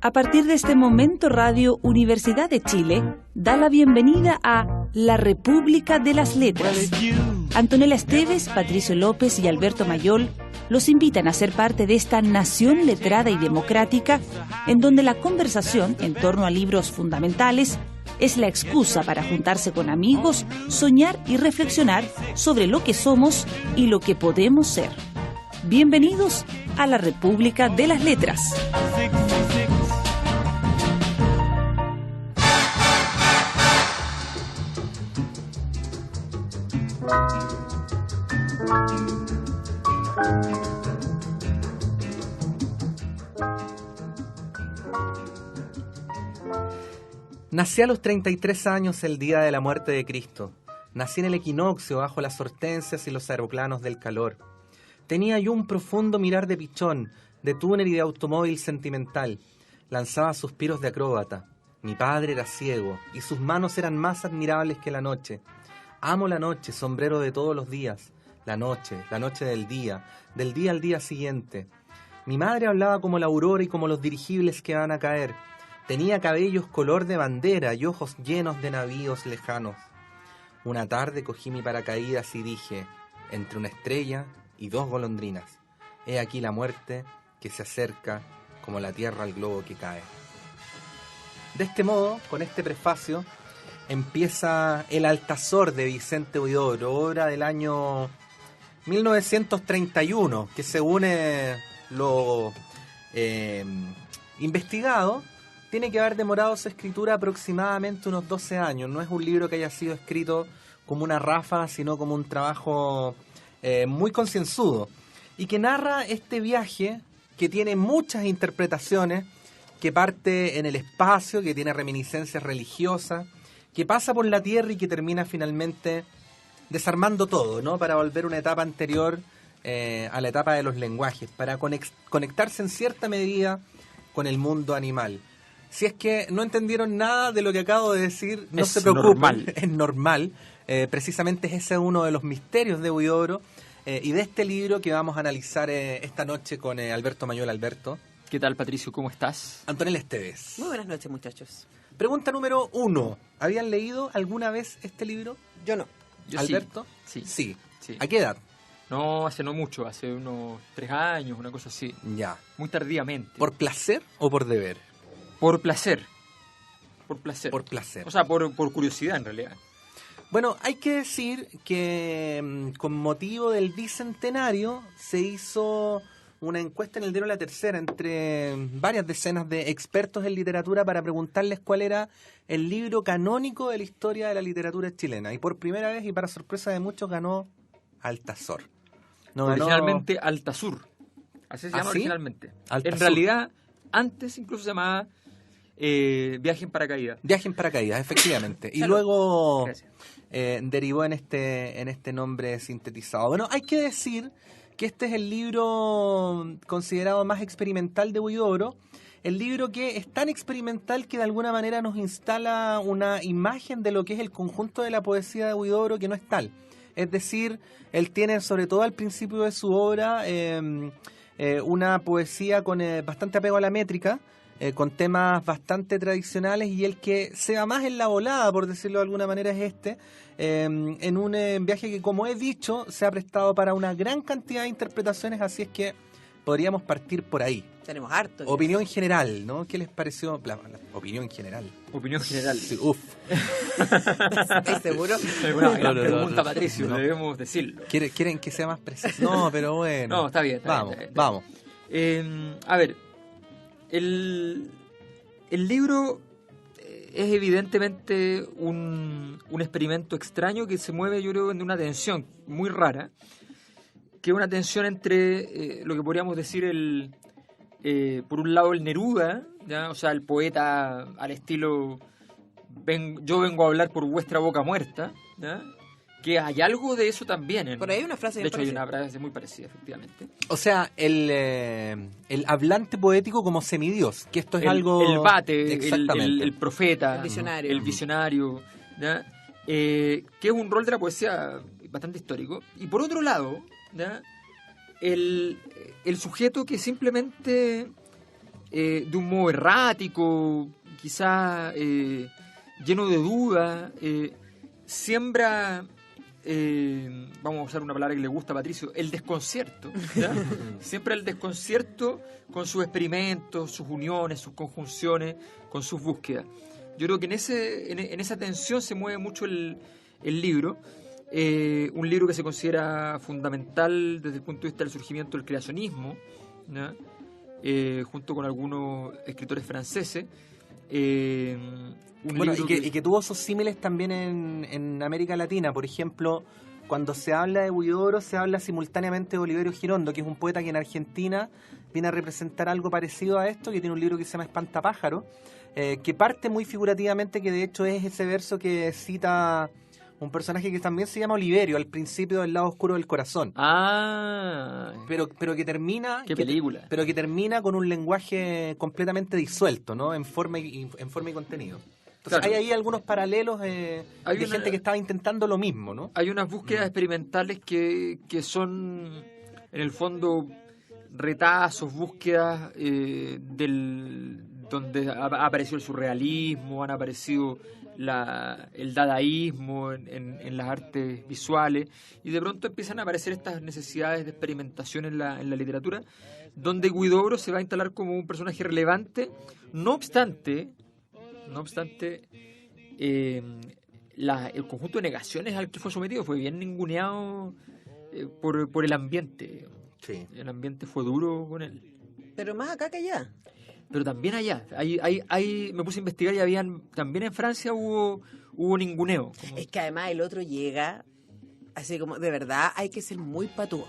A partir de este momento, Radio Universidad de Chile da la bienvenida a La República de las Letras. Antonella Esteves, Patricio López y Alberto Mayol los invitan a ser parte de esta nación letrada y democrática, en donde la conversación en torno a libros fundamentales es la excusa para juntarse con amigos, soñar y reflexionar sobre lo que somos y lo que podemos ser. Bienvenidos a La República de las Letras. Nací a los 33 años el día de la muerte de Cristo. Nací en el equinoccio bajo las hortensias y los aeroplanos del calor. Tenía yo un profundo mirar de pichón, de túnel y de automóvil sentimental. Lanzaba suspiros de acróbata. Mi padre era ciego y sus manos eran más admirables que la noche. Amo la noche, sombrero de todos los días. La noche del día al día siguiente. Mi madre hablaba como la aurora y como los dirigibles que van a caer. Tenía cabellos color de bandera y ojos llenos de navíos lejanos. Una tarde cogí mi paracaídas y dije, entre una estrella y dos golondrinas, he aquí la muerte que se acerca como la tierra al globo que cae. De este modo, con este prefacio, empieza El Altazor de Vicente Huidobro, obra del año 1931, que según lo investigado, tiene que haber demorado su escritura aproximadamente unos 12 años. No es un libro que haya sido escrito como una ráfaga, sino como un trabajo muy concienzudo. Y que narra este viaje que tiene muchas interpretaciones, que parte en el espacio, que tiene reminiscencias religiosas, que pasa por la tierra y que termina finalmente desarmando todo, ¿no? Para volver a una etapa anterior a la etapa de los lenguajes, para conectarse en cierta medida con el mundo animal. Si es que no entendieron nada de lo que acabo de decir, no se preocupen, es normal. Precisamente ese es uno de los misterios de Huidobro y de este libro que vamos a analizar esta noche con Alberto Mayol. Alberto. ¿Qué tal, Patricio? ¿Cómo estás? Antonella Esteves. Muy buenas noches, muchachos. Pregunta número 1. ¿Habían leído alguna vez este libro? Yo no. Yo ¿Alberto? Sí. ¿A qué edad? No, hace no mucho, hace unos 3 años, una cosa así. Ya. Muy tardíamente. ¿Por placer o por deber? Por placer. Por placer. O sea, por curiosidad, en realidad. Bueno, hay que decir que con motivo del bicentenario se hizo una encuesta en el diario La Tercera entre varias decenas de expertos en literatura para preguntarles cuál era el libro canónico de la historia de la literatura chilena. Y por primera vez, y para sorpresa de muchos, ganó Altazor. Originalmente Altazur. Así se llama originalmente. Altazur. En realidad, antes incluso se llamaba Viaje en paracaídas. Viaje en paracaídas, efectivamente. Y luego derivó en este nombre sintetizado. Bueno, hay que decir que este es el libro considerado más experimental de Huidobro, el libro que es tan experimental que de alguna manera nos instala una imagen de lo que es el conjunto de la poesía de Huidobro que no es tal. Es decir, él tiene, sobre todo al principio de su obra, una poesía con bastante apego a la métrica, con temas bastante tradicionales, y el que se va más en la volada, por decirlo de alguna manera, es en un viaje que, como he dicho, se ha prestado para una gran cantidad de interpretaciones, así es que podríamos partir por ahí. Tenemos harto. Opinión general, ¿no? ¿Qué les pareció? La opinión general. Opinión general. Sí, uf. ¿Estás seguro? Una gran pregunta, Patricio, debemos decirlo. ¿Quieren que sea más preciso? No, pero bueno. No, está bien. Vamos. A ver, el libro es evidentemente un experimento extraño que se mueve, yo creo, en una tensión muy rara, que es una tensión entre lo que podríamos decir por un lado el Neruda, ¿ya? O sea, el poeta al estilo yo vengo a hablar por vuestra boca muerta, ¿ya? Que hay algo de eso también. Por ahí hay una frase. De hecho, hay una frase muy parecida, efectivamente. O sea, el hablante poético como semidios, que esto es algo... El bate, exactamente. el profeta, el visionario, ¿ya? Que es un rol de la poesía bastante histórico. Y por otro lado, ¿ya? El sujeto que simplemente de un modo errático, quizá lleno de dudas, siembra, vamos a usar una palabra que le gusta a Patricio, el desconcierto, ¿ya? Siempre el desconcierto con sus experimentos, sus uniones, sus conjunciones, con sus búsquedas. Yo creo que en esa tensión se mueve mucho el libro, un libro que se considera fundamental desde el punto de vista del surgimiento del creacionismo, ¿ya? Junto con algunos escritores franceses. Bueno, y que tuvo esos símiles también en América Latina. Por ejemplo, cuando se habla de Huidobro, se habla simultáneamente de Oliverio Girondo, que es un poeta que en Argentina viene a representar algo parecido a esto, que tiene un libro que se llama Espantapájaro, que parte muy figurativamente, que de hecho es ese verso que cita un personaje que también se llama Oliverio, al principio del lado oscuro del corazón. Ah, pero que termina... qué película. Pero que termina con un lenguaje completamente disuelto, ¿no? En forma y contenido. Entonces Claro. hay ahí algunos paralelos de gente que estaba intentando lo mismo, ¿no? Hay unas búsquedas experimentales que son, en el fondo, retazos, búsquedas donde ha aparecido el surrealismo, han aparecido el dadaísmo en las artes visuales, y de pronto empiezan a aparecer estas necesidades de experimentación en la literatura, donde Huidobro se va a instalar como un personaje relevante. No obstante, el conjunto de negaciones al que fue sometido fue bien ninguneado por el ambiente. Sí. El ambiente fue duro con él. Pero más acá que allá. Pero también allá, me puse a investigar y también en Francia hubo ninguneo. Es que además el otro llega, así como, de verdad hay que ser muy patúo.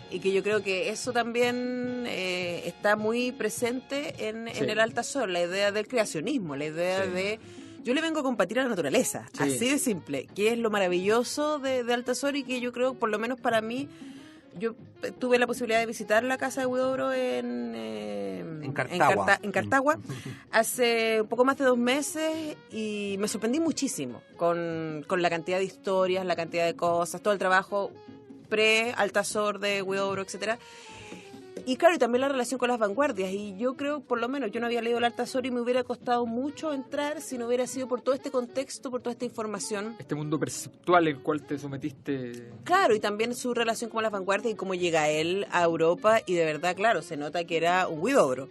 Y que yo creo que eso también está muy presente en el Altazor, la idea del creacionismo, la idea de... Yo le vengo a compartir a la naturaleza, así de simple, que es lo maravilloso de Altazor, y que yo creo, por lo menos para mí, yo tuve la posibilidad de visitar la casa de Huidobro en Cartagua hace un poco más de 2 meses, y me sorprendí muchísimo con la cantidad de historias, la cantidad de cosas, todo el trabajo pre-Altazor de Huidobro, etcétera. Y claro, y también la relación con las vanguardias. Y yo creo, por lo menos, yo no había leído el Altazor y me hubiera costado mucho entrar si no hubiera sido por todo este contexto, por toda esta información. Este mundo perceptual al cual te sometiste. Claro, y también su relación con las vanguardias y cómo llega él a Europa. Y de verdad, claro, se nota que era un Huidobro.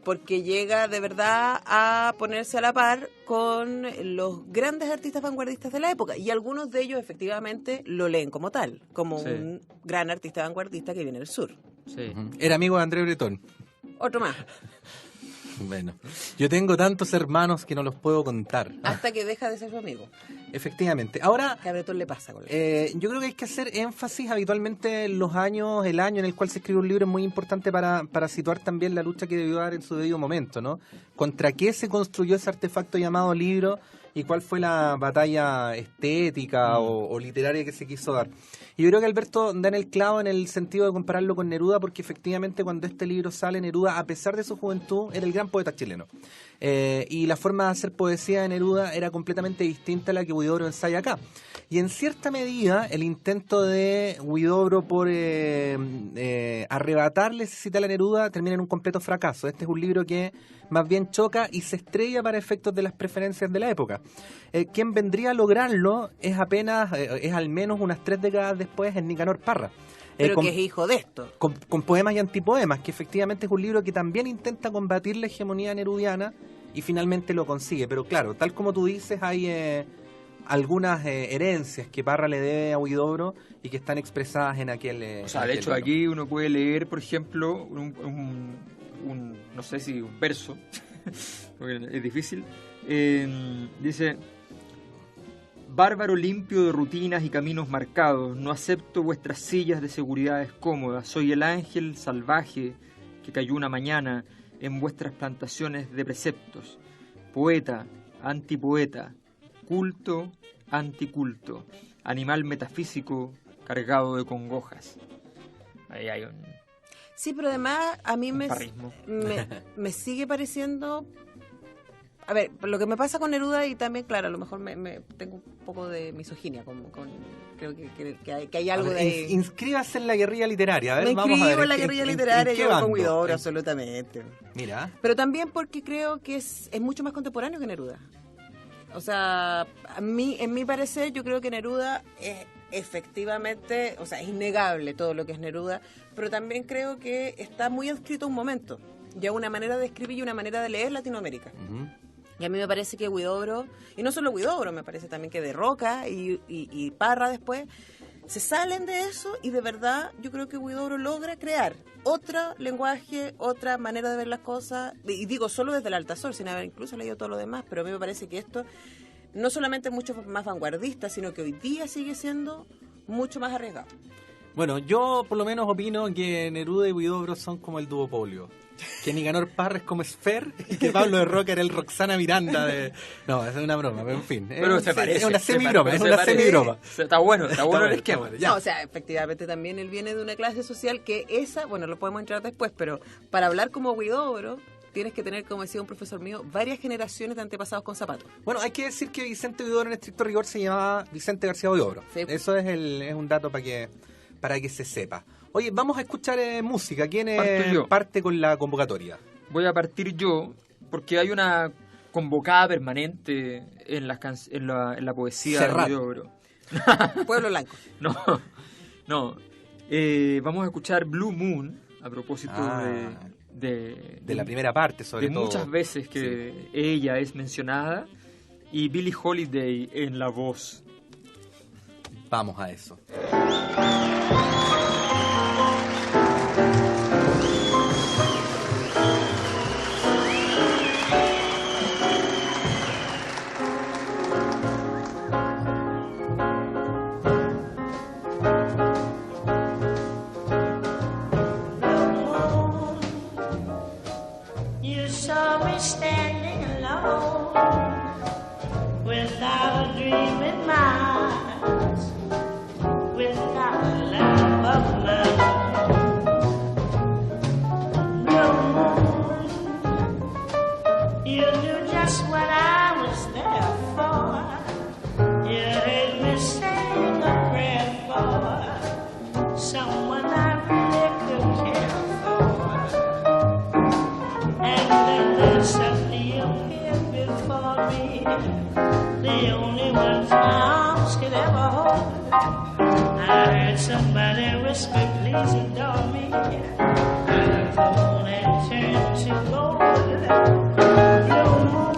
Porque llega de verdad a ponerse a la par con los grandes artistas vanguardistas de la época, y algunos de ellos efectivamente lo leen como tal, como un gran artista vanguardista que viene del sur. Sí. Era amigo de André Breton. Otro más. Bueno, yo tengo tantos hermanos que no los puedo contar. Hasta que deja de ser su amigo. Efectivamente. Ahora, Que a Bretón le pasa con él. yo creo que hay que hacer énfasis habitualmente en el año en el cual se escribe un libro es muy importante para situar también la lucha que debió dar en su debido momento, ¿no? ¿Contra qué se construyó ese artefacto llamado libro y cuál fue la batalla estética o literaria que se quiso dar? Y yo creo que Alberto da en el clavo en el sentido de compararlo con Neruda, porque efectivamente cuando este libro sale, Neruda, a pesar de su juventud, era el gran poeta chileno. Y la forma de hacer poesía de Neruda era completamente distinta a la que Huidobro ensaya acá. Y en cierta medida, el intento de Huidobro por arrebatarle ese cital a Neruda termina en un completo fracaso. Este es un libro que más bien choca y se estrella para efectos de las preferencias de la época. Quien vendría a lograrlo es al menos unas 3 décadas después, en Nicanor Parra. Pero que es hijo de esto. Con poemas y antipoemas, que efectivamente es un libro que también intenta combatir la hegemonía nerudiana y finalmente lo consigue. Pero claro, tal como tú dices, hay algunas herencias que Parra le debe a Huidobro y que están expresadas en aquel... O sea, de hecho, libro. aquí uno puede leer, por ejemplo, no sé si un verso, porque es difícil. Dice: bárbaro limpio de rutinas y caminos marcados, no acepto vuestras sillas de seguridades cómodas, soy el ángel salvaje que cayó una mañana en vuestras plantaciones de preceptos, poeta, antipoeta, culto, anticulto, animal metafísico cargado de congojas. Ahí hay un... Sí, pero además a mí me parrismo. sigue pareciendo a ver, lo que me pasa con Neruda, y también, claro, a lo mejor tengo un poco de misoginia, creo que hay algo A ver, de ahí. Inscríbase en la guerrilla literaria. A ver, Me vamos a ver, inscribo en la guerrilla literaria, ¿en qué yo con bando? Huidobro, absolutamente. Mira. Pero también porque creo que es mucho más contemporáneo que Neruda. O sea, en mi parecer, yo creo que Neruda es efectivamente, o sea, es innegable todo lo que es Neruda, pero también creo que está muy adscrito a un momento, ya una manera de escribir y una manera de leer Latinoamérica. Uh-huh. Y a mí me parece que Huidobro, y no solo Huidobro, me parece también que De Roca y Parra después, se salen de eso y de verdad yo creo que Huidobro logra crear otro lenguaje, otra manera de ver las cosas, y digo solo desde el Altazor, sin haber incluso leído todo lo demás, pero a mí me parece que esto no solamente es mucho más vanguardista, sino que hoy día sigue siendo mucho más arriesgado. Bueno, yo por lo menos opino que Neruda y Huidobro son como el duopolio. Que Nicanor Parra es como Esfer y que Pablo de Roca era el Roxana Miranda de... No, esa es una broma, pero en fin. Pero se parece. Es una semibroma, es se una parece. semibroma. Está bueno el esquema. bueno, ya. No, o sea, efectivamente también él viene de una clase social que esa, bueno, lo podemos entrar después, pero para hablar como Huidobro tienes que tener, como decía un profesor mío, varias generaciones de antepasados con zapatos. Bueno, hay que decir que Vicente Huidobro en estricto rigor se llamaba Vicente García Huidobro. Sí. Eso es un dato para que se sepa. Oye, vamos a escuchar música. ¿Quién Parto yo. parte con la convocatoria? Voy a partir yo, porque hay una convocada permanente en la poesía Serrat. de Huidobro. Pueblo Blanco. No. Vamos a escuchar Blue Moon, a propósito de la primera parte, sobre de todo. muchas veces que ella es mencionada, y Billie Holiday en la voz. Vamos a eso. You saw me standing alone without a dream in my eyes, without a love of mine. No moon, you knew just what I was there for. You heard me sing a prayer for someone I really could care for. And then there suddenly appeared before me the only one my arms could ever hold. I heard somebody whisper, please adore me. I looked on and turned to gold. Blue moon,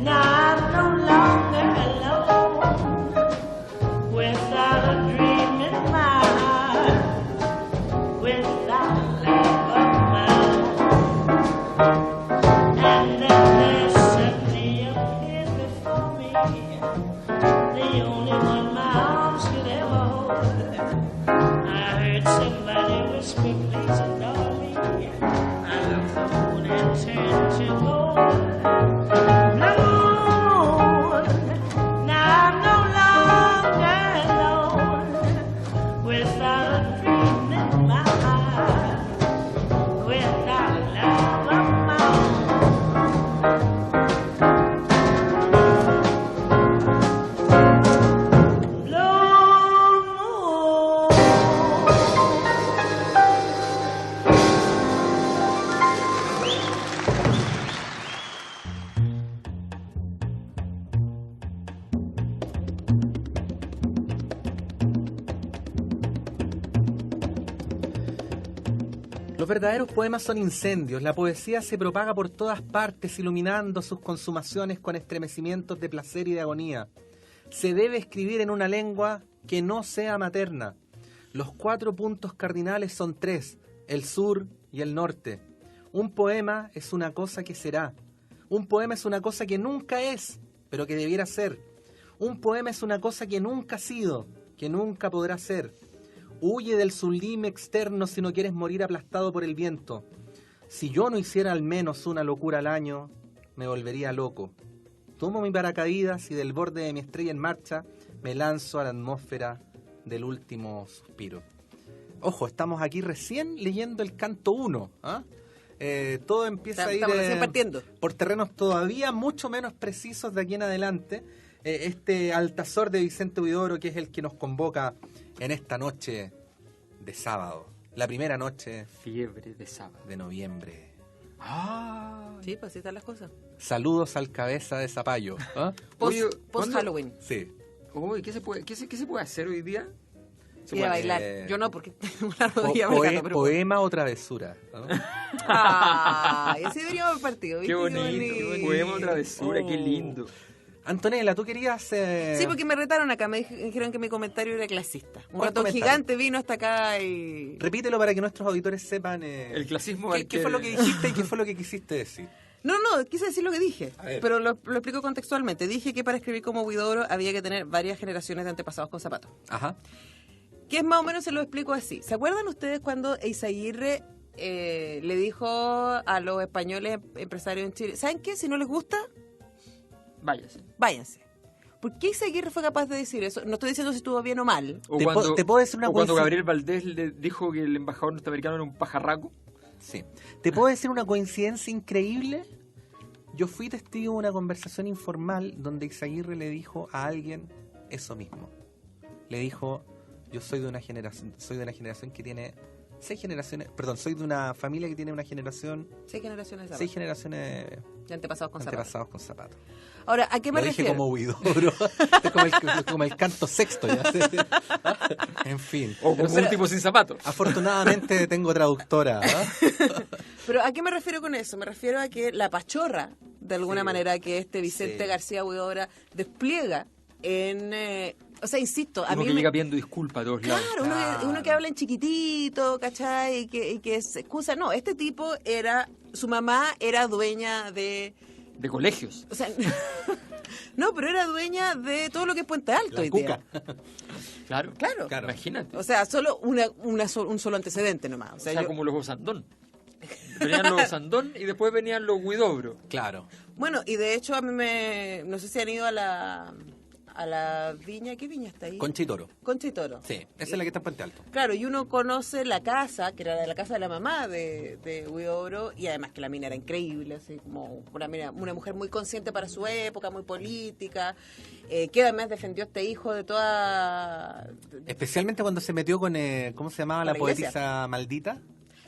now I'm no longer alone, without a dream in my heart, without love of mine. And then there suddenly appeared before me the only one my arms could ever hold. I heard somebody whisper, please adore me. I looked on and turned to gold. Blue, now I'm no longer alone, without a dream in my heart, without love of mine. Blue moon. Los verdaderos poemas son incendios. La poesía se propaga por todas partes, iluminando sus consumaciones con estremecimientos de placer y de agonía. Se debe escribir en una lengua que no sea materna. Los 4 puntos cardinales son 3, el sur y el norte. Un poema es una cosa que será. Un poema es una cosa que nunca es, pero que debiera ser. Un poema es una cosa que nunca ha sido, que nunca podrá ser. Huye del sublime externo si no quieres morir aplastado por el viento. Si yo no hiciera al menos una locura al año, me volvería loco. Tomo mi paracaídas y del borde de mi estrella en marcha me lanzo a la atmósfera del último suspiro. Ojo, estamos aquí recién leyendo el canto 1, ¿ah? todo empieza a ir Estamos recién partiendo. por terrenos todavía mucho menos precisos de aquí en adelante. Este Altazor de Vicente Huidobro, que es el que nos convoca en esta noche de sábado, la primera noche Fiebre de sábado. de noviembre. Sí, pues así están las cosas. Saludos al cabeza de zapallo. ¿Ah? Oye, Post ¿cuándo? Halloween. Sí. Uy, ¿qué se puede hacer hoy día? Ir a bailar. Yo no, porque tengo la rodilla marcada, pero... Poema o travesura. ¿No? Ay, así deberíamos haber partido, ¿viste? Qué bonito. Poema o travesura, qué lindo. Antonella, tú querías... Sí, porque me retaron acá, me dijeron que mi comentario era clasista. Un ¿Cuál ratón comentario? gigante vino hasta acá y... Repítelo para que nuestros auditores sepan El clasismo al qué fue lo que dijiste y qué fue lo que quisiste decir. No, quise decir lo que dije, A ver. pero lo explico contextualmente. Dije que para escribir como Huidobro había que tener varias generaciones de antepasados con zapatos. Ajá. Que es más o menos, se lo explico así. ¿Se acuerdan ustedes cuando Eizaguirre le dijo a los españoles empresarios en Chile, ¿saben qué? Si no les gusta, Váyase. váyanse. ¿Por qué Eizaguirre fue capaz de decir eso? No estoy diciendo si estuvo bien o mal. O Te puedo decir una o cuando coincidencia. Gabriel Valdés le dijo que el embajador norteamericano era un pajarraco. Sí. ¿Te puedo decir una coincidencia increíble? Yo fui testigo de una conversación informal donde Eizaguirre le dijo a alguien eso mismo. Le dijo, yo soy de una generación que tiene 6 generaciones, perdón, soy de una familia que tiene una generación, 6 generaciones de 6 generaciones de antepasados con zapatos. antepasados con zapatos. Ahora, ¿a qué me Lo dije refiero? como Huidobro, es como el canto sexto ya. En fin. O como un tipo sin zapatos. Afortunadamente tengo traductora. ¿Ah? Pero ¿a qué me refiero con eso? Me refiero a que la pachorra, de alguna Sí. manera, que este Vicente Sí. García Huidobro despliega en... o sea, insisto, a Uno mí que me... llega pidiendo disculpas a todos lados. Claro, uno que habla en chiquitito, ¿cachai? Y que se excusa. No, este tipo su mamá era dueña de... De colegios. O sea, no, pero era dueña de todo lo que es Puente Alto La hoy cuca. día. Claro. Claro. Imagínate. O sea, solo un solo antecedente nomás. O O sea, sea, yo- como los Osandón. Venían los Osandón y después venían los Huidobro. Claro. Bueno, y de hecho a mí no sé si han ido a la viña. ¿Qué viña está ahí? Concha y Toro. Concha y Toro. Sí, esa es la que está en Puente Alto. Claro, y uno conoce la casa, que era la casa de la mamá de Huidobro, y además que la mina era increíble, así como una mujer muy consciente para su época, muy política, que además defendió a este hijo de toda... Especialmente cuando se metió con, ¿cómo se llamaba Con la la iglesia. poetisa maldita?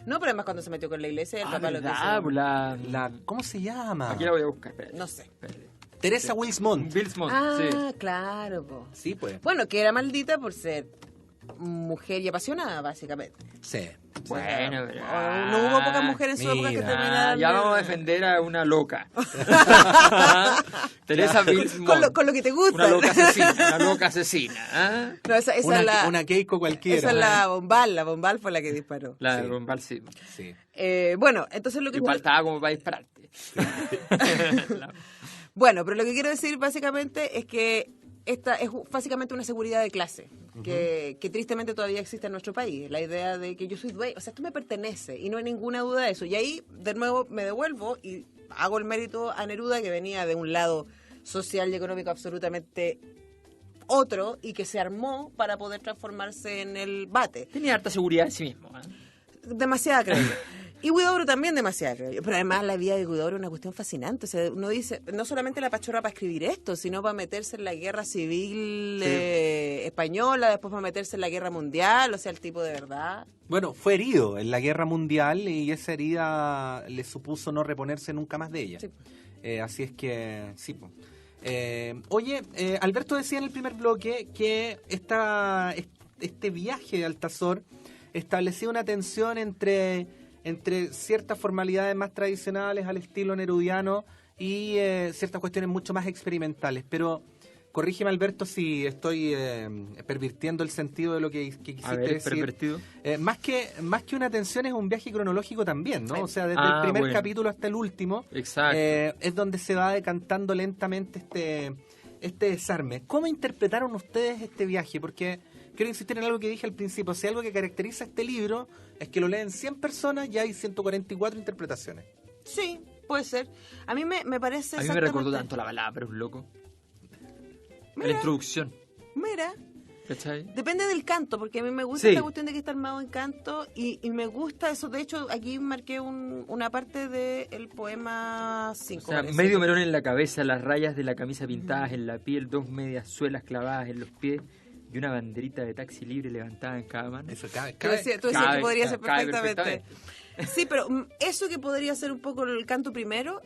No, pero además cuando se metió con la iglesia, el Ah, papá lo ¿verdad? quiso. La, ¿cómo se llama? Aquí la voy a buscar. Espérate. No sé. Espérate. Teresa Wilsmont. Bilsmont, Ah, sí. claro, po. Sí, pues. Bueno, que era maldita por ser mujer y apasionada, básicamente. Sí. Bueno, pero... No hubo pocas mujeres en su época que Mira, terminaran... Ya vamos a defender a una loca. Teresa Bilsmont. Con lo que te gusta. Una loca asesina. ¿Ah? No, esa es Una Keiko cualquiera. esa es la Bombal fue la que disparó. La Sí. Bombal, sí. Sí. Bueno, entonces lo que... Igual estaba como para dispararte. Bueno, pero lo que quiero decir básicamente es que esta es básicamente una seguridad de clase que tristemente todavía existe en nuestro país. La idea de que yo soy dueño, o sea, esto me pertenece y no hay ninguna duda de eso. Y ahí, de nuevo, me devuelvo y hago el mérito a Neruda, que venía de un lado social y económico absolutamente otro y que se armó para poder transformarse en el bate. Tenía harta seguridad en sí mismo. ¿eh? Demasiada, creo yo. Y Huidobro también demasiado, creo yo. Pero además la vida de Huidobro es una cuestión fascinante. O sea, uno dice, no solamente la pachorra para escribir esto, sino para meterse en la guerra civil española, después para meterse en la guerra mundial, o sea, el tipo de verdad. Bueno, fue herido en la guerra mundial y esa herida le supuso no reponerse nunca más de ella. Sí. Así es que, sí. Po. Oye, Alberto decía en el primer bloque que este viaje de Altazor establecía una tensión entre ciertas formalidades más tradicionales al estilo nerudiano y ciertas cuestiones mucho más experimentales. Pero corrígeme, Alberto, si estoy pervirtiendo el sentido de lo que quisiste A ver, decir. pervertido. Más que una tensión es un viaje cronológico también, ¿no? Sí. O sea, desde el primer Bueno. capítulo hasta el último, Exacto. es donde se va decantando lentamente este desarme. ¿Cómo interpretaron ustedes este viaje? Porque quiero insistir en algo que dije al principio. Si algo que caracteriza este libro es que lo leen 100 personas y hay 144 interpretaciones. Sí, puede ser. A mí me parece A mí me recordó exactamente- tanto la balada, pero es loco. Mira. La introducción. Mira, ¿Cachai? Depende del canto, porque a mí me gusta Sí. esta cuestión de que está armado en canto y me gusta eso. De hecho, aquí marqué una parte del poema 5. O sea, medio melón en la cabeza, las rayas de la camisa pintadas en la piel, 2 medias suelas clavadas en los pies y una banderita de taxi libre levantada en cada mano. Eso cabe. Tú decías que Cabe, podría ser cabe perfectamente. Sí, pero eso que podría ser un poco el canto primero,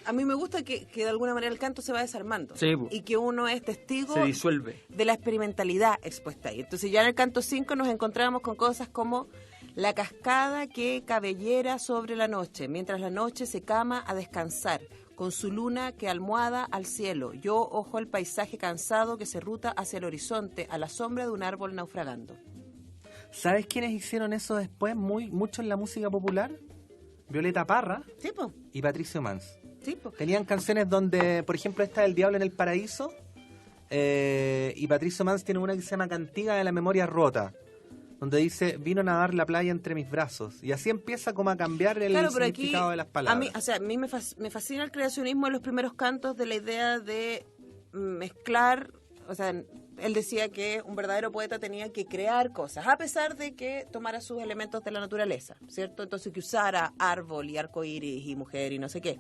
a mí me gusta que de alguna manera el canto se va desarmando. Sí, po. Y que uno es testigo Se disuelve. de la experimentalidad expuesta ahí. Entonces ya en el canto 5 nos encontramos con cosas como la cascada que cabellera sobre la noche, mientras la noche se cama a descansar, con su luna que almohada al cielo. Yo ojo el paisaje cansado que se ruta hacia el horizonte, a la sombra de un árbol naufragando. ¿Sabes quiénes hicieron eso después mucho en la música popular? Violeta Parra ¿Sí, po? y Patricio Mans. ¿Sí, po? Tenían canciones donde, por ejemplo, esta del Diablo en el Paraíso, y Patricio Mans tiene una que se llama Cantiga de la Memoria Rota, donde dice, vino a nadar la playa entre mis brazos. Y así empieza como a cambiar el Claro, pero aquí significado de las palabras. a mí me fascina el creacionismo de los primeros cantos, de la idea de mezclar, o sea, él decía que un verdadero poeta tenía que crear cosas, a pesar de que tomara sus elementos de la naturaleza, ¿cierto? Entonces que usara árbol y arcoíris y mujer y no sé qué.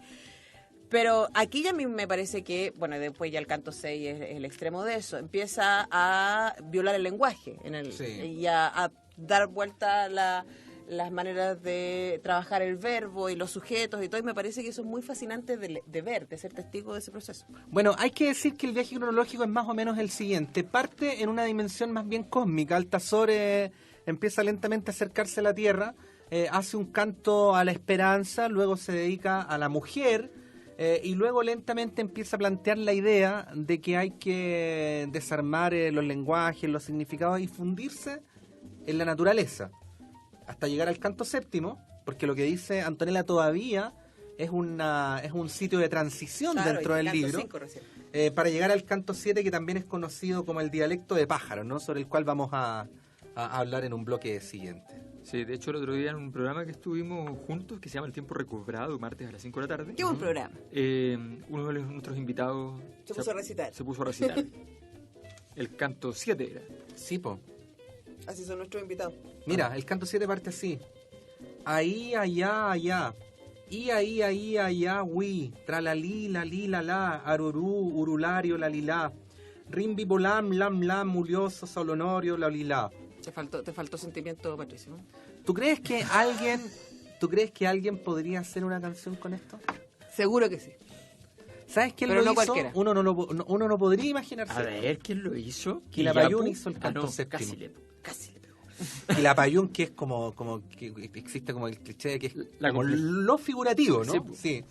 Pero aquí ya a mí me parece que, bueno, después ya el canto 6 es el extremo de eso, empieza a violar el lenguaje Sí. y a dar vuelta las maneras de trabajar el verbo y los sujetos y todo, y me parece que eso es muy fascinante de ver, de ser testigo de ese proceso. Bueno, hay que decir que el viaje cronológico es más o menos el siguiente. Parte en una dimensión más bien cósmica. Altazor empieza lentamente a acercarse a la Tierra, hace un canto a la esperanza, luego se dedica a la mujer, y luego lentamente empieza a plantear la idea de que hay que desarmar los lenguajes, los significados y fundirse en la naturaleza, hasta llegar al canto séptimo, porque lo que dice Antonella todavía es un sitio de transición Claro, dentro y el del canto libro, 5 recién. para llegar al canto 7, que también es conocido como el dialecto de pájaro, ¿no? Sobre el cual vamos a hablar en un bloque siguiente. Sí, de hecho el otro día en un programa que estuvimos juntos, que se llama El Tiempo Recobrado, martes a las 5 de la tarde, Qué buen programa. uno de nuestros invitados Se puso a recitar. Se puso a recitar. El canto 7 era. Sí, po. Así son nuestros invitados. Mira, el canto 7 parte así. Ahí, allá, allá. Y ahí, allá, wi. Tralalí, la li, la, arurú, urulario, la lilá. Rimbi, bolam, lam, mulioso, solonorio, la lilá. Te faltó sentimiento, Patricio. ¿Tú crees que alguien podría hacer una canción con esto? Seguro que sí. ¿Sabes quién Pero lo no hizo? cualquiera. Uno no podría imaginarse. A ver, ¿quién lo hizo? Quilapayún Quillapu. hizo el canto séptimo. Casi le pegó. Y la payún, que es como que existe como el cliché de que es La como compleja. lo figurativo, ¿no? Sí, po. Sí.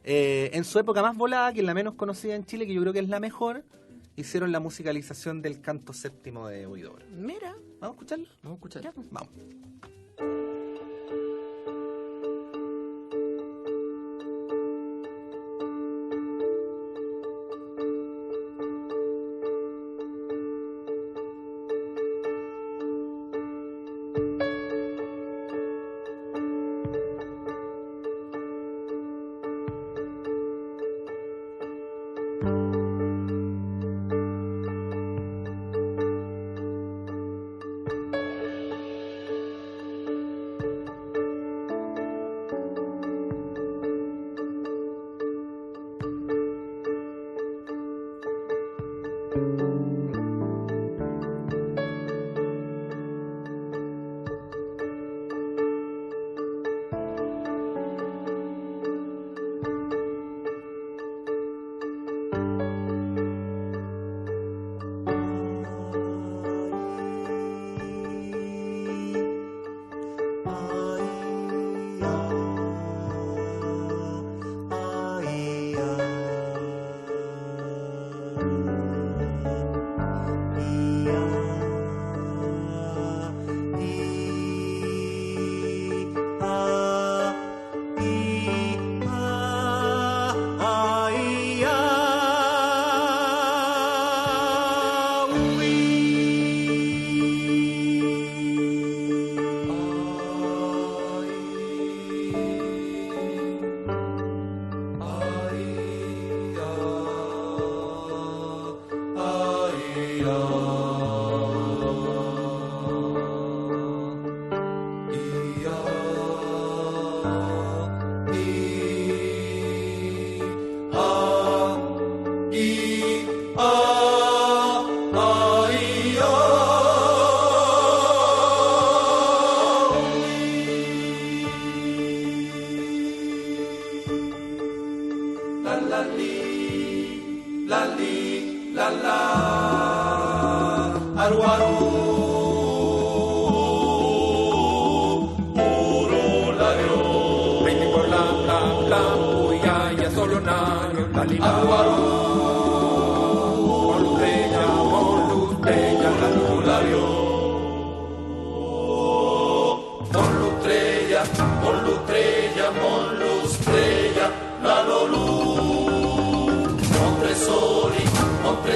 En su época más volada, que es la menos conocida en Chile, que yo creo que es la mejor, hicieron la musicalización del canto séptimo de Huidobro. Mira. ¿Vamos a escucharlo? Vamos a escuchar. Ya, pues. Vamos.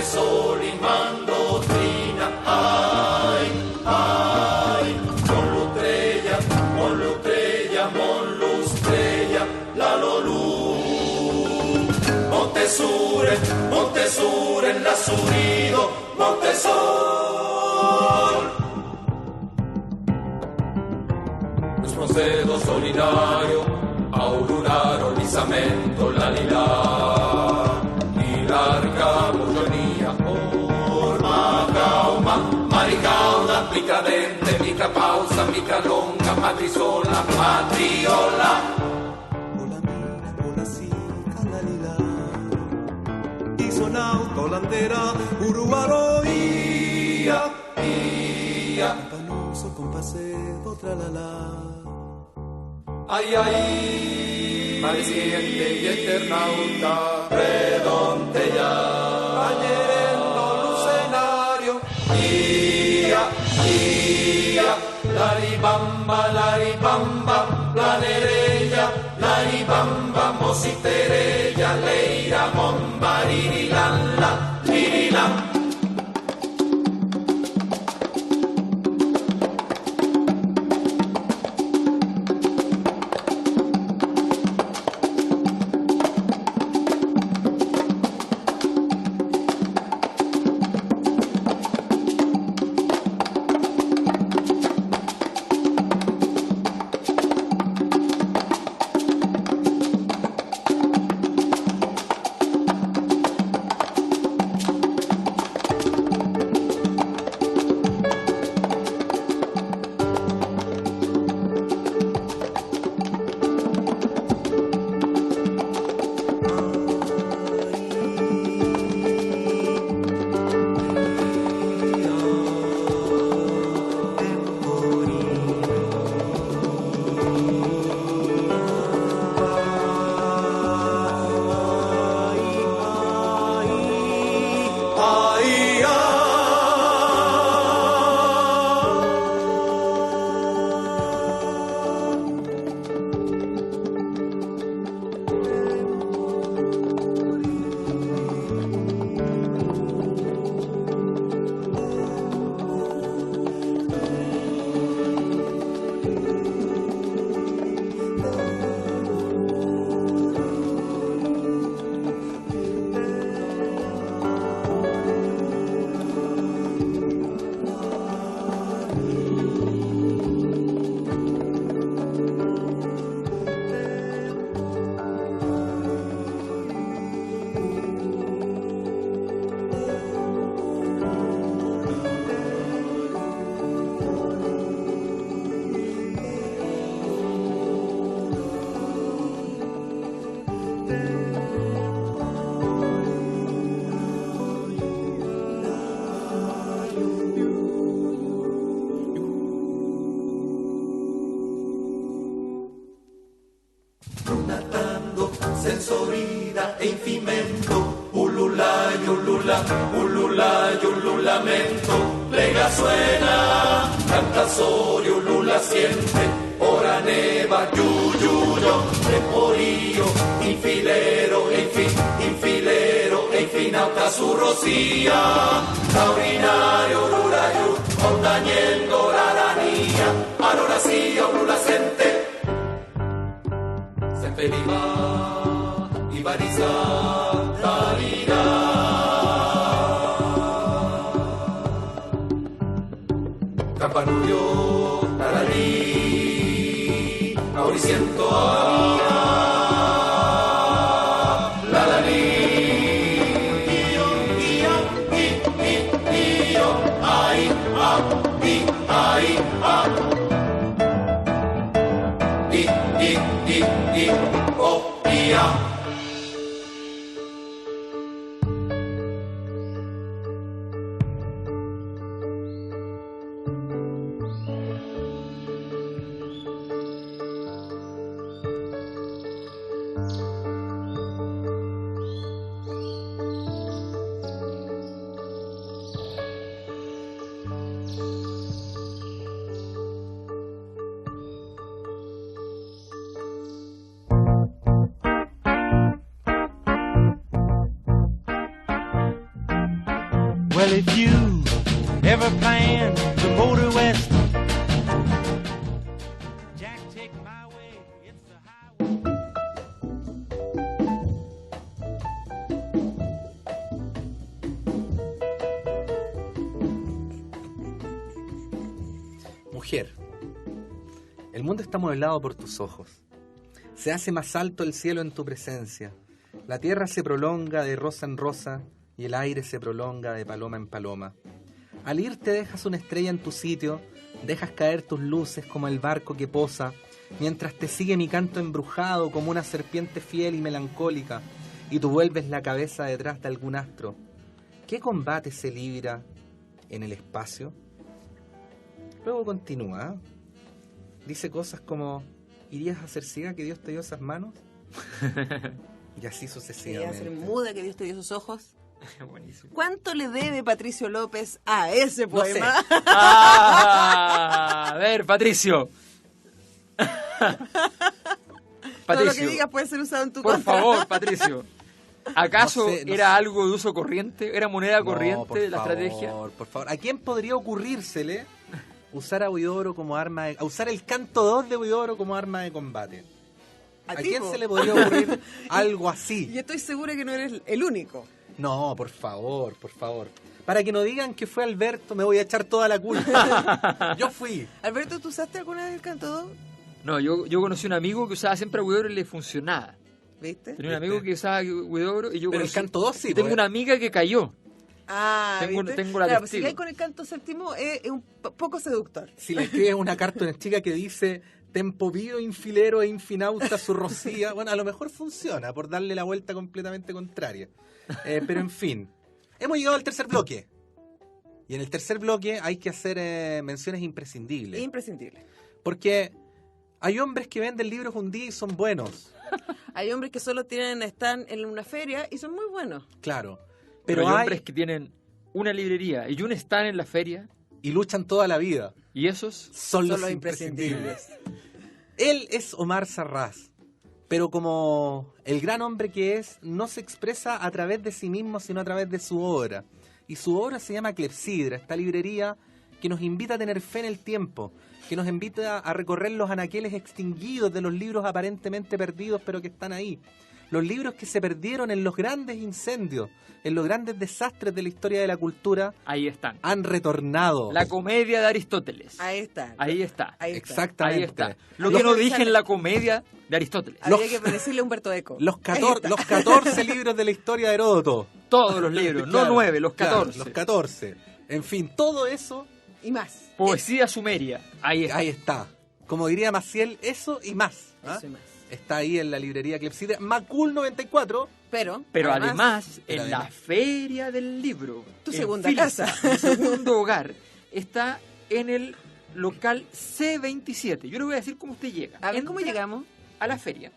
Montresoli, mandottina, ai, Mollutrella, Mollustrella, la Lolù. Montesure, l'Assurido, Montesol. Los procedo solidario, aururaro, lisamento, la lila. Larga buongiornia, orma cauma, maricauda, mica dente, mica pausa, mica longa, matrisola, matriola. Hola mina, hola sica, la lila. Isonauta, holandera, uruguaro, ia. Campanuso, compasedo, tralala. Ay, pareciente y eternauta, redonde ya, bañerendo lucenario, ia, laribamba, planerella, laribamba, mositerella, leira, bomba, lirilanla, lirilam. sensorida e infimento, ululayo, ululamento, plega suena, canta sorio, ulula siente, ora neva, yuyuyo, temporío, infilero, e infinauta su rocía, taurinario, rurayu, montañendo, raranía, allora sí, ulula sente, Sempeliva, Ibariza, Tarina. Campanullo, Taralí, Mauriciento, Lalali. Ay, oh, Well, if you ever plan to go to west, Jack, take my way. It's the highway. Mujer, el mundo está modelado por tus ojos. Se hace más alto el cielo en tu presencia. La tierra se prolonga de rosa en rosa y el aire se prolonga de paloma en paloma. Al irte dejas una estrella en tu sitio, dejas caer tus luces como el barco que posa, mientras te sigue mi canto embrujado como una serpiente fiel y melancólica, y tú vuelves la cabeza detrás de algún astro. ¿Qué combate se libra en el espacio? Luego continúa. Dice cosas como: ¿irías a ser ciega que Dios te dio esas manos? Y así Quería sucesivamente. ser muda que Dios te dio sus ojos. Buenísimo. ¿Cuánto le debe Patricio López a ese No sé. poema? A ver, Patricio. Todo lo que Patricio, digas puede ser usado en tu por contra. favor, Patricio. ¿Acaso No sé, no era sé. algo de uso corriente? ¿Era moneda corriente No, por de la favor, estrategia? Por favor, ¿a quién podría ocurrírsele usar a Huidobro como arma de... usar el canto 2 de Huidobro como arma de combate? ¿A ti, quién po. se le podría ocurrir algo así? Y estoy segura que no eres el único. No, por favor, por favor. Para que no digan que fue Alberto, me voy a echar toda la culpa. Yo fui. Alberto, ¿tú usaste alguna vez el canto 2? No, yo conocí un amigo que usaba siempre Huidobro y le funcionaba. ¿Viste? Tenía un amigo que usaba Huidobro y yo Pero el conocí- canto 2 sí, y tengo pues. una amiga que cayó. Ah, Tengo ¿viste? la claro, pues testigo. si hay con el canto séptimo es un poco seductor. Si le escribes una carta a una chica que dice tempo vivo, infilero e infinauta su rocía, bueno, a lo mejor funciona por darle la vuelta completamente contraria. Pero en fin, hemos llegado al tercer bloque. Y en el tercer bloque hay que hacer menciones imprescindibles. Imprescindible. Porque hay hombres que venden libros un día y son buenos, Hay hombres que solo están en una feria y son muy buenos. claro. Pero Pero hay hay hombres que tienen una librería y un stand en la feria y luchan toda la vida. y esos... Son los los imprescindibles. Él es Omar Sarraz, pero como el gran hombre que es, no se expresa a través de sí mismo, sino a través de su obra. Y su obra se llama Clepsidra, esta librería que nos invita a tener fe en el tiempo, que nos invita a recorrer los anaqueles extinguidos de los libros aparentemente perdidos, pero que están ahí. Los libros que se perdieron en los grandes incendios, en los grandes desastres de la historia de la cultura, Ahí están. han retornado. La comedia de Aristóteles. Ahí está. Ahí está. Ahí está. Exactamente. Ahí está. Lo Había que no que dije pensar- en la comedia de Aristóteles. Había Los- que decirle a Humberto Eco. Los Ahí 14, está. los 14 libros de la historia de Heródoto. Todos los libros, no Claro, 9, los claro, 14. los 14. En fin, todo eso, Y más. Poesía sumeria. Ahí está. ahí está. Como diría Maciel, eso y más. ¿ah? Eso y más. Está ahí en la librería Clepsidra. Macul 94. Pero Pero además, Pero en la además- feria del libro, Tu en segunda Filsa, casa. mi segundo hogar, está en el local C27. Yo le voy a decir cómo usted llega. a ver cómo Entra llegamos. a la feria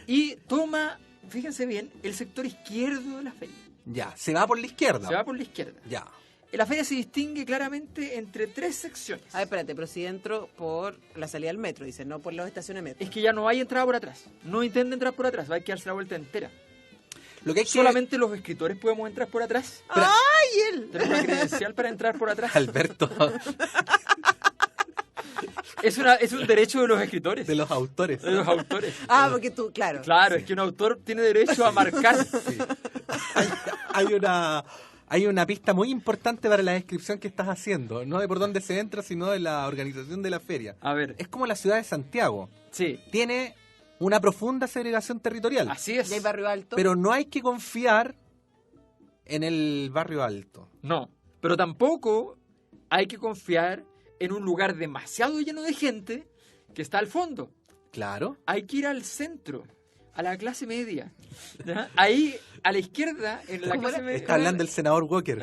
y toma, fíjense bien, el sector izquierdo de la feria. Ya, se va por la izquierda. Se va por la izquierda. Ya. La feria se distingue claramente entre tres secciones. A ver, espérate, pero si entro por la salida del metro, dice, no por los estacionamientos. Es que ya no hay entrada por atrás. No intenta entrar por atrás, hay que darse la vuelta entera. Lo que hay que... Solamente los escritores podemos entrar por atrás. ¡Ay, él! Tenemos una credencial para entrar por atrás. Alberto, Es un derecho de los escritores, de los autores. de los autores. Ah, porque tú, claro. Claro, es que un autor tiene derecho a marcar. Hay una pista muy importante para la descripción que estás haciendo. No de por dónde se entra, sino de la organización de la feria. A ver, Es como la ciudad de Santiago. sí, Tiene una profunda segregación territorial. así es. Y hay barrio alto. Pero no hay que confiar en el barrio alto. No, pero tampoco hay que confiar en un lugar demasiado lleno de gente que está al fondo. Claro. Hay que ir al centro, a la clase media. ¿Ya? Ahí, a la izquierda, en la ¿Cómo clase era? media. Está hablando el senador Walker.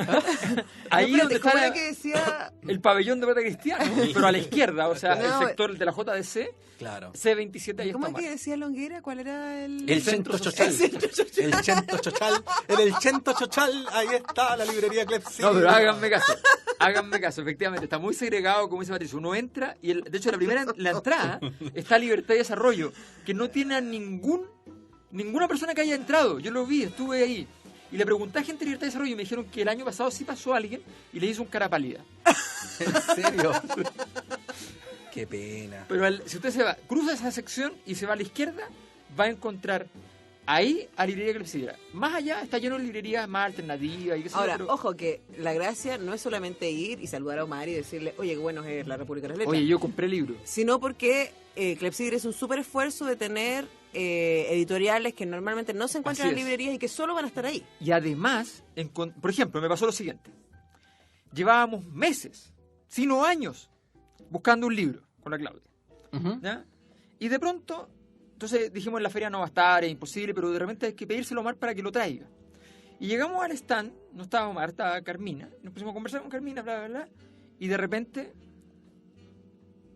Ahí No, donde espérate, ¿cómo está era que decía? el pabellón de Pata Cristiano, pero a la izquierda, o sea, No, el sector de la JDC, Claro. C27, ahí ¿Cómo está es que Omar. decía Longuera? ¿Cuál era el...? El centro Chento social. Chochal. El Chento Chochal. En el Chento Chochal, ahí está la librería Clepsidra. No, pero háganme caso, efectivamente, está muy segregado, como dice Patricio. Uno entra y, de hecho, la entrada está Libertad y Desarrollo, que no tiene a ninguna persona que haya entrado. Yo lo vi, estuve ahí. Y le pregunté a gente de Libertad y Desarrollo y me dijeron que el año pasado sí pasó a alguien y le hizo un cara pálida. ¿En serio? Qué pena. Pero si usted se va, cruza esa sección y se va a la izquierda, va a encontrar ahí a librería Clepsidra. Más allá está lleno de librerías más alternativas y qué sé yo, Ahora, pero- ojo, que la gracia no es solamente ir y saludar a Omar y decirle, oye, qué bueno es la República de las Letras. Oye, yo compré libros. Sino porque Clepsidra es un súper esfuerzo de tener editoriales que normalmente no se encuentran Así en es. librerías y que solo van a estar ahí. Y además, por ejemplo, me pasó lo siguiente. Llevábamos meses, sino años, buscando un libro con la Claudia. Ujú. ¿Ya? Y de pronto, entonces dijimos en la feria no va a estar, es imposible, pero de repente hay que pedírselo a Omar para que lo traiga. Y llegamos al stand, no estaba Omar, estaba Carmina, nos pusimos a conversar con Carmina, bla, bla, bla, y de repente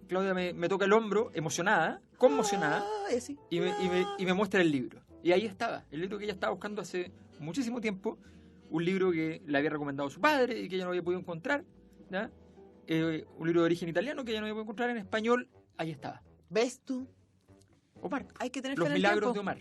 Claudia me toca el hombro, emocionada, conmocionada, Ah, y así. y me muestra el libro. Y ahí estaba, el libro que ella estaba buscando hace muchísimo tiempo, un libro que le había recomendado su padre y que ella no había podido encontrar, ¿ya? Un libro de origen italiano que ella no había podido encontrar en español, ahí estaba. ¿Ves tú? Omar, Hay que tener los fe en el milagros tiempo. de Omar.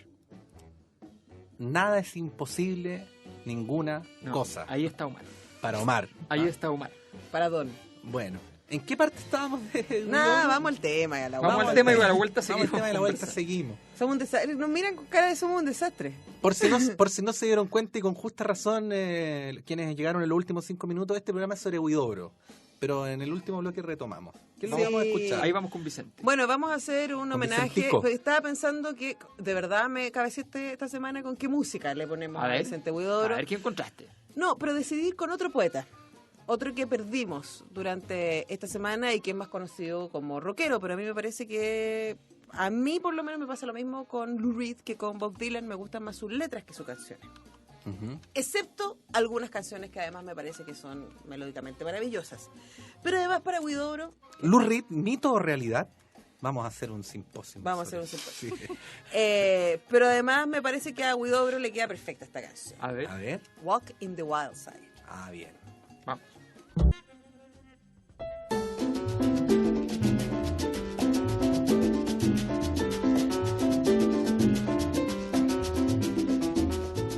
Nada es imposible, ninguna No, cosa. Ahí está Omar. Para Omar. Ahí Ah, está Omar. Para Don. Bueno, ¿en qué parte estábamos de Nada, vamos al tema. Y a la Vamos vuelta. al tema y a la vuelta Vamos al seguimos. tema de la vuelta, seguimos. Somos un desastre. Nos miran con cara de somos un desastre. Por si no se dieron cuenta y con justa razón, quienes llegaron en los últimos 5 minutos, este programa es sobre Huidobro. Pero en el último bloque retomamos. ¿Qué es lo que Sí. vamos a escuchar? Ahí vamos con Vicente. Bueno, vamos a hacer un Con homenaje. Vicentico. Pues estaba pensando que de verdad me cabeceé esta semana con qué música le ponemos A a, ver, Vicente a Huidobro. ver, ¿qué encontraste? No, pero decidí con otro poeta. Otro que perdimos durante esta semana y que es más conocido como rockero, pero a mí me parece que a mí por lo menos me pasa lo mismo con Lou Reed que con Bob Dylan. Me gustan más sus letras que sus canciones. Ujú. Excepto algunas canciones que además me parece que son melódicamente maravillosas. Pero además para Huidobro Lou Reed, ¿mito o realidad? Vamos a hacer un simposio. vamos a hacer un sobre eso. simposio. Pero además me parece que a Huidobro le queda perfecta esta canción. A ver, A ver. Walk in the Wild Side. Ah, bien. vamos.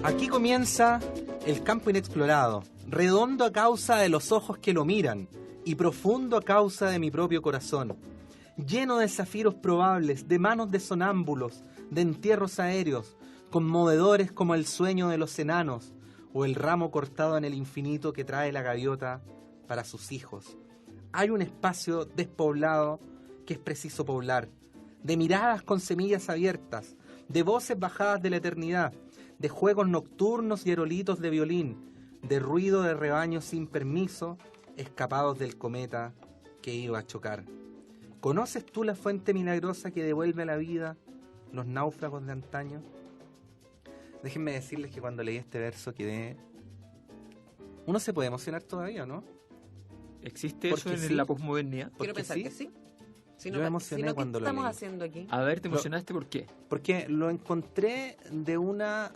Aquí comienza el campo inexplorado, redondo a causa de los ojos que lo miran y profundo a causa de mi propio corazón, lleno de zafiros probables, de manos de sonámbulos, de entierros aéreos, conmovedores como el sueño de los enanos o el ramo cortado en el infinito que trae la gaviota para sus hijos. Hay un espacio despoblado que es preciso poblar, de miradas con semillas abiertas, de voces bajadas de la eternidad, de juegos nocturnos y aerolitos de violín, de ruido de rebaños sin permiso, escapados del cometa que iba a chocar. ¿Conoces tú la fuente milagrosa que devuelve a la vida los náufragos de antaño? Déjenme decirles que cuando leí este verso quedé... Uno se puede emocionar todavía, ¿no? ¿Existe Porque eso en sí. la posmodernia? Quiero Porque pensar sí. que sí. Si Yo no, me emocioné si no, ¿qué cuando lo estamos leí. haciendo aquí? A ver, ¿te emocionaste por qué? Porque lo encontré de una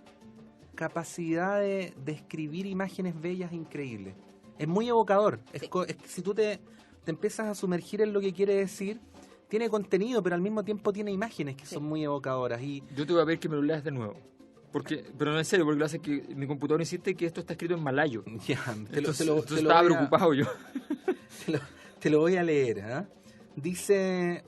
capacidad de escribir imágenes bellas increíbles. Es muy evocador. Sí. Es que si tú te empiezas a sumergir en lo que quiere decir, tiene contenido, pero al mismo tiempo tiene imágenes que Sí. son muy evocadoras. Y Yo te voy a pedir que me lo leas de nuevo. Pero no en serio, porque lo hace que mi computador insiste que esto está escrito en malayo. ya, Entonces estaba preocupado yo. Te lo voy a leer. ¿Ah? Dice: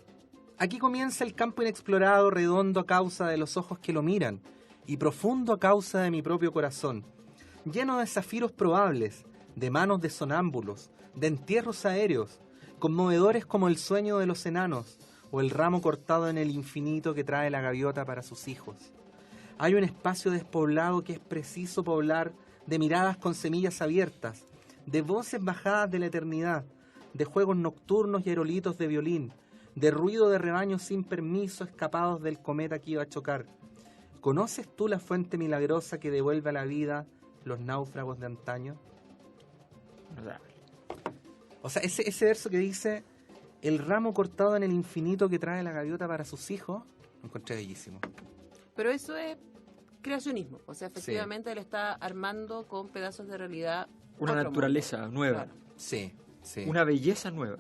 aquí comienza el campo inexplorado, redondo a causa de los ojos que lo miran y profundo a causa de mi propio corazón, lleno de zafiros probables, de manos de sonámbulos, de entierros aéreos, conmovedores como el sueño de los enanos o el ramo cortado en el infinito que trae la gaviota para sus hijos. Hay un espacio despoblado que es preciso poblar, de miradas con semillas abiertas, de voces bajadas de la eternidad, de juegos nocturnos y aerolitos de violín, de ruido de rebaños sin permiso escapados del cometa que iba a chocar. ¿Conoces tú la fuente milagrosa que devuelve a la vida los náufragos de antaño? O sea, ese verso que dice: el ramo cortado en el infinito que trae la gaviota para sus hijos, lo encontré bellísimo. Pero eso es creacionismo. O sea, efectivamente él está armando con pedazos de realidad Una otro naturaleza mundo. nueva. Claro. Sí, sí. Una belleza nueva.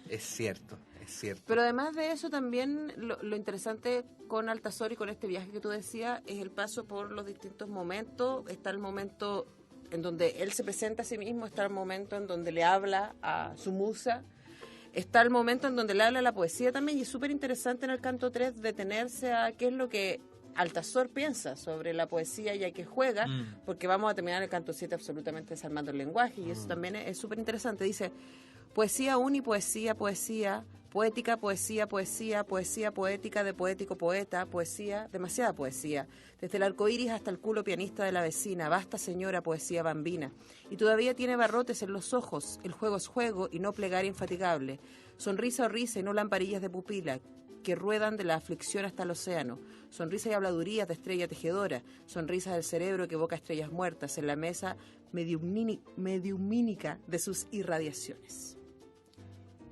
Es cierto, es cierto. Pero además de eso también lo interesante con Altazor y con este viaje que tú decías es el paso por los distintos momentos. Está el momento en donde él se presenta a sí mismo, está el momento en donde le habla a su musa, está el momento en donde le habla a la poesía también, y es súper interesante en el canto 3 detenerse a qué es lo que Altazor piensa sobre la poesía y a qué juega, porque vamos a terminar el canto 7 absolutamente desarmando el lenguaje, y eso también es súper interesante. Dice: poesía unipoesía, poesía, poética, poesía, poesía, poesía poética de poético poeta, poesía, demasiada poesía. Desde el arco iris hasta el culo pianista de la vecina, basta señora poesía bambina. Y todavía tiene barrotes en los ojos, el juego es juego y no plegaria infatigable. Sonrisa o risa y no lamparillas de pupila, que ruedan de la aflicción hasta el océano. Sonrisa y habladurías de estrella tejedora, sonrisas del cerebro que evoca estrellas muertas en la mesa mediumínica de sus irradiaciones.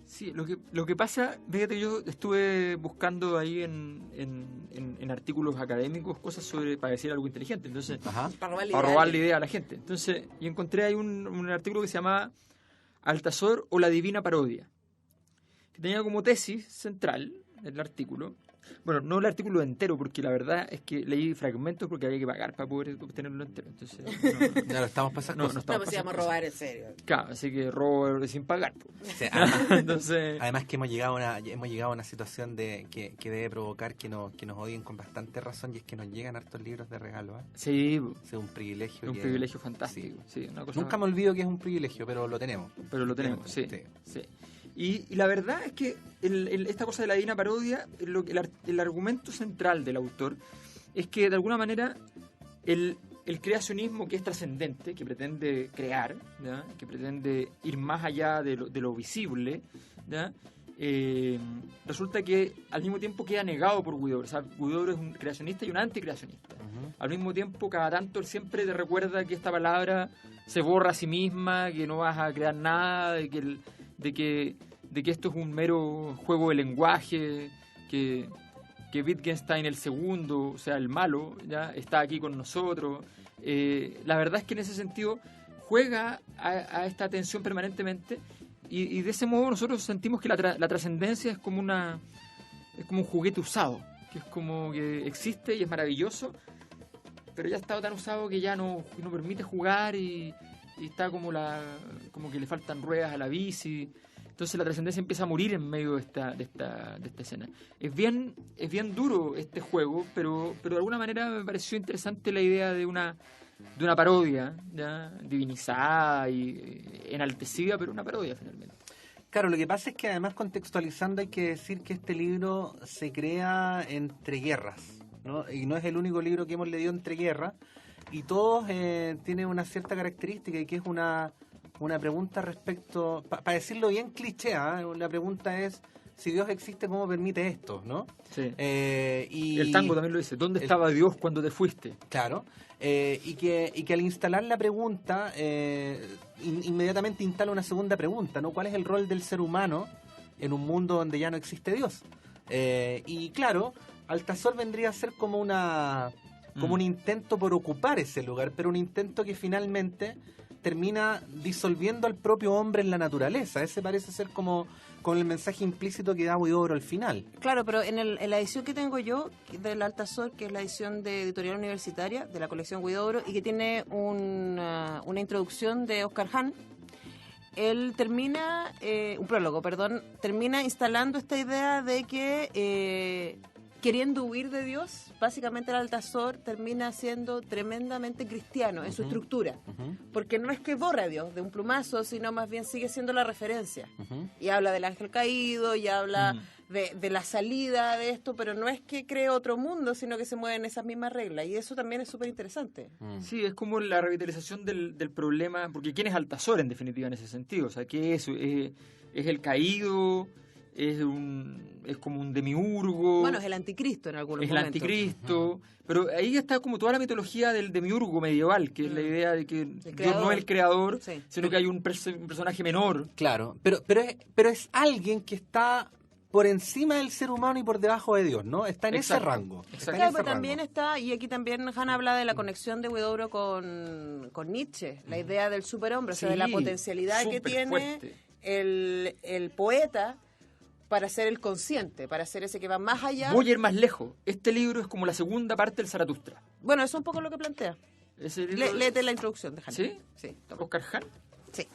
Sí, lo que pasa, fíjate, yo estuve buscando ahí en artículos académicos cosas sobre para decir algo inteligente, entonces para robarle idea a la gente. Entonces, y encontré ahí un artículo que se llama Altazor o la divina parodia, que tenía como tesis central el artículo. Bueno, no el artículo entero, porque la verdad es que leí fragmentos porque había que pagar para poder obtenerlo entero. Entonces, ya lo estamos pasando. No, pues íbamos a robar en serio. Claro, así que robo sin pagar. Sí, además que hemos llegado a una situación de que debe provocar que nos odien con bastante razón, y es que nos llegan hartos libros de regalo. Sí, es un privilegio. Un privilegio fantástico. Sí, una cosa nunca me olvido que es un privilegio, pero lo tenemos. Sí. Y la verdad es que esta cosa de la divina parodia, el argumento central del autor es que de alguna manera el creacionismo, que es trascendente, que pretende crear, ¿ya?, que pretende ir más allá de lo visible, ¿ya?, resulta que al mismo tiempo queda negado por Huidobro. O sea, Huidobro es un creacionista y un anticreacionista. Al mismo tiempo, cada tanto él siempre te recuerda que esta palabra se borra a sí misma, que no vas a crear nada, de que esto es un mero juego de lenguaje, que Wittgenstein, el segundo, o sea, el malo, ya está aquí con nosotros. La verdad es que en ese sentido juega a esta tensión permanentemente, y de ese modo nosotros sentimos que la trascendencia es como un juguete usado, que es como que existe y es maravilloso, pero ya ha estado tan usado que ya no permite jugar, y está como que le faltan ruedas a la bici. Entonces la trascendencia empieza a morir en medio de esta escena. Es bien duro este juego, pero de alguna manera me pareció interesante la idea de una parodia, ¿ya?, divinizada y enaltecida, pero una parodia finalmente. Claro, lo que pasa es que además, contextualizando, hay que decir que este libro se crea entre guerras, ¿no? Y no es el único libro que hemos leído entre guerras, y todos tienen una cierta característica, y que es una pregunta respecto, para decirlo bien cliché, la pregunta es: si Dios existe, ¿cómo permite esto?, ¿no? Sí. Y el tango también lo dice: ¿dónde estaba Dios cuando te fuiste? Claro. Y que al instalar la pregunta, inmediatamente instala una segunda pregunta, ¿no? ¿Cuál es el rol del ser humano en un mundo donde ya no existe Dios? Y claro, Altazor vendría a ser como un intento por ocupar ese lugar, pero un intento que finalmente termina disolviendo al propio hombre en la naturaleza. Ese parece ser como con el mensaje implícito que da Huidobro al final. Claro, pero en la edición que tengo yo del Altazor, que es la edición de Editorial Universitaria de la colección Huidobro, y que tiene una introducción de Oscar Hahn, él termina, termina instalando esta idea de que queriendo huir de Dios, básicamente el Altazor termina siendo tremendamente cristiano en su estructura, porque no es que borre a Dios de un plumazo, sino más bien sigue siendo la referencia, y habla del ángel caído, y habla de la salida de esto, pero no es que cree otro mundo, sino que se mueve en esas mismas reglas, y eso también es súper interesante. Sí, es como la revitalización del problema, porque ¿quién es Altazor en definitiva en ese sentido? O sea, ¿qué es? ¿Es el caído? Es como un demiurgo. Bueno, es el anticristo en algunos momentos. Es el anticristo. Pero ahí está como toda la mitología del demiurgo medieval, que es la idea de que Dios no es el creador, sino que hay un personaje menor. Claro, pero es alguien que está por encima del ser humano y por debajo de Dios, ¿no? Está en ese rango. Claro, pero también está, y aquí también Han habla de la conexión de Huidobro con Nietzsche, la idea del superhombre, o sea, de la potencialidad que tiene el poeta para ser el consciente, para ser ese que va más allá. Voy a ir más lejos. Este libro es como la segunda parte del Zaratustra. Bueno, eso es un poco lo que plantea. Ese libro... Léete la introducción, déjame. ¿Sí? Sí, toma. Oscar Hahn. Sí.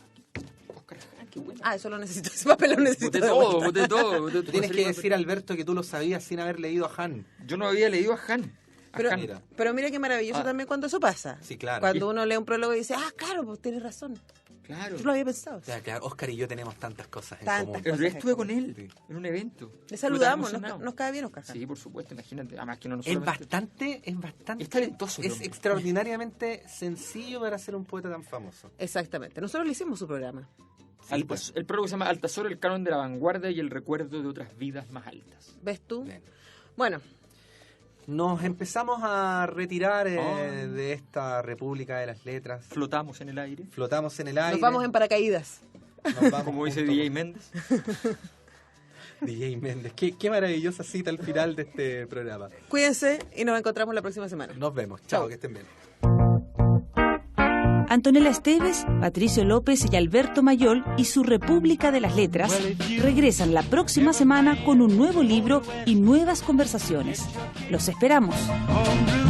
Oscar Hahn, qué bueno. Ah, eso lo necesito, ese papel lo necesito. Boté de todo, vuelta. boté todo. boté todo. Tienes que decir, Alberto, que tú lo sabías sin haber leído a Han. Yo no había leído a Hahn. A Pero, Hahn. Mira. pero mira qué maravilloso Ah. también cuando eso pasa. Sí, claro. Cuando uno lee un prólogo y dice, claro, pues tienes razón. Claro. Yo lo había pensado. Ya, claro, Oscar y yo tenemos tantas cosas en Tantas común. Pero yo estuve con Sí. él en un evento. Le saludamos, Estuve tan emocionado. nos cae bien Oscar. Sí, por supuesto, imagínate. Además que no Es solamente... bastante... Es talentoso el Es hombre. extraordinariamente sencillo para ser un poeta tan famoso. Exactamente. Nosotros le hicimos su programa. El prólogo se llama Altazor, el canon de la vanguardia y el recuerdo de otras vidas más altas. ¿Ves tú? Bien. Bueno, Nos empezamos a retirar de esta República de las Letras. Flotamos en el aire, Flotamos en el aire. nos vamos en paracaídas. Nos vamos como dice junto DJ con Méndez. DJ Méndez. Qué maravillosa cita al final de este programa. Cuídense y nos encontramos la próxima semana. Nos vemos. Chao, Chao. que estén bien. Antonella Esteves, Patricio López y Alberto Mayol y su República de las Letras regresan la próxima semana con un nuevo libro y nuevas conversaciones. Los esperamos. Hombre,